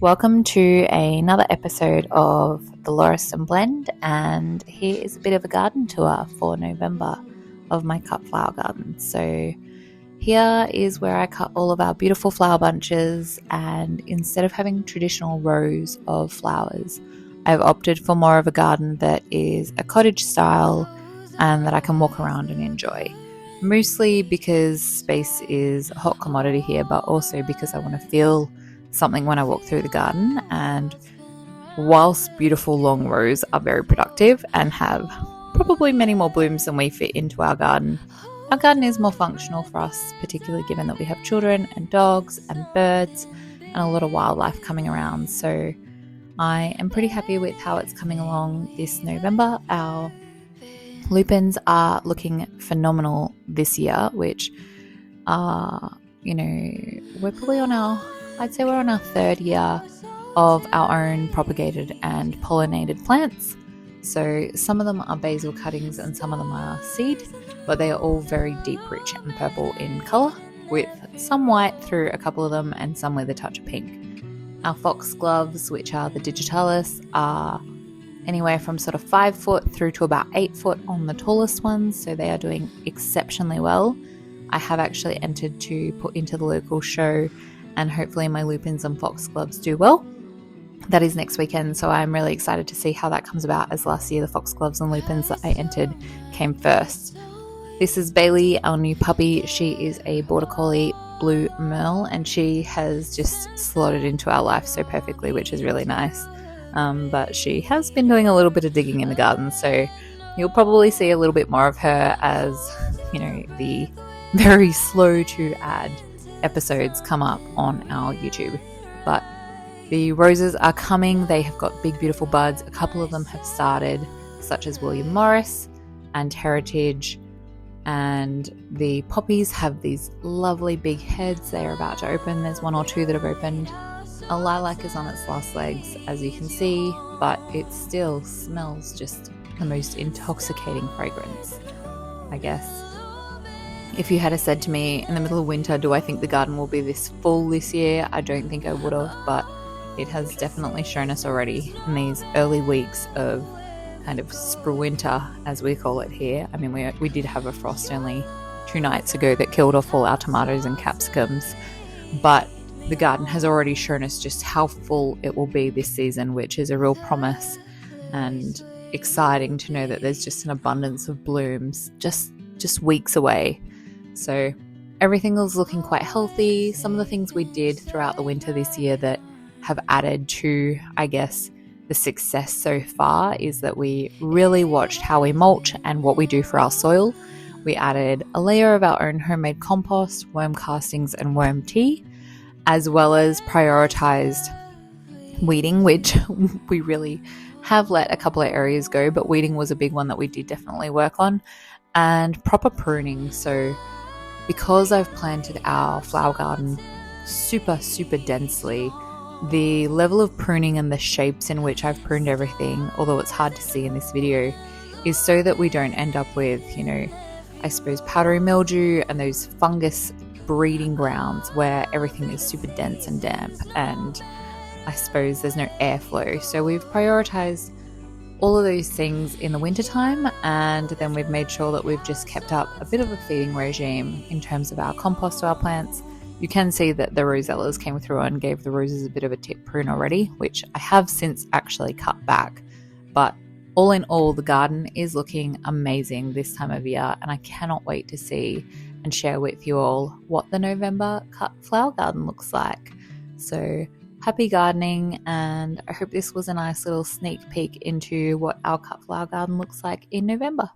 Welcome to another episode of the Lauriston blend, and here is a bit of a garden tour for November of my cut flower garden. So here is where I cut all of our beautiful flower bunches, and instead of having traditional rows of flowers, I've opted for more of a garden that is a cottage style and that I can walk around and enjoy. Mostly because space is a hot commodity here, but also because I want to feel something when I walk through the garden. And whilst beautiful long rows are very productive and have probably many more blooms than we fit into our garden is more functional for us, particularly given that we have children and dogs and birds and a lot of wildlife coming around. So I am pretty happy with how it's coming along this November. Our lupins are looking phenomenal this year, which are, we're probably I'd say we're on our third year of our own propagated and pollinated plants. So some of them are basil cuttings and some of them are seed, but they are all very deep, rich and purple in colour, with some white through a couple of them and some with a touch of pink. Our foxgloves, which are the digitalis, are anywhere from sort of 5 foot through to about 8 foot on the tallest ones, so they are doing exceptionally well. I have actually entered to put into the local show, and hopefully my lupins and foxgloves do well. That is next weekend, so I'm really excited to see how that comes about, as last year the foxgloves and lupins that I entered came first. This is Bailey, our new puppy. She is a border collie blue merle, and she has just slotted into our life so perfectly, which is really nice. But she has been doing a little bit of digging in the garden, so you'll probably see a little bit more of her as, the very slow to add episodes come up on our YouTube. But the roses are coming. They have got big, beautiful buds. A couple of them have started, such as William Morris and Heritage. And the poppies have these lovely big heads. They are about to open. There's one or two that have opened. A lilac is on its last legs, as you can see, but it still smells just the most intoxicating fragrance, I guess. If you had said to me in the middle of winter, do I think the garden will be this full this year? I don't think I would have, but it has definitely shown us already in these early weeks of kind of spring-winter, as we call it here. I mean, we did have a frost only 2 nights ago that killed off all our tomatoes and capsicums, but the garden has already shown us just how full it will be this season, which is a real promise and exciting to know that there's just an abundance of blooms just weeks away. So everything is looking quite healthy. Some of the things we did throughout the winter this year that have added to, I guess, the success so far is that we really watched how we mulch and what we do for our soil. We added a layer of our own homemade compost, worm castings and worm tea, as well as prioritized weeding, which we really have let a couple of areas go, but weeding was a big one that we did definitely work on, and proper pruning. So because I've planted our flower garden super, super densely, the level of pruning and the shapes in which I've pruned everything, although it's hard to see in this video, is so that we don't end up with, I suppose, powdery mildew and those fungus breeding grounds where everything is super dense and damp, and I suppose there's no airflow. So we've prioritized all of those things in the wintertime, and then we've made sure that we've just kept up a bit of a feeding regime in terms of our compost to our plants. You can see that the rosellas came through and gave the roses a bit of a tip prune already, which I have since actually cut back. But all in all, the garden is looking amazing this time of year, and I cannot wait to see and share with you all what the November cut flower garden looks like. So happy gardening, and I hope this was a nice little sneak peek into what our cut flower garden looks like in November.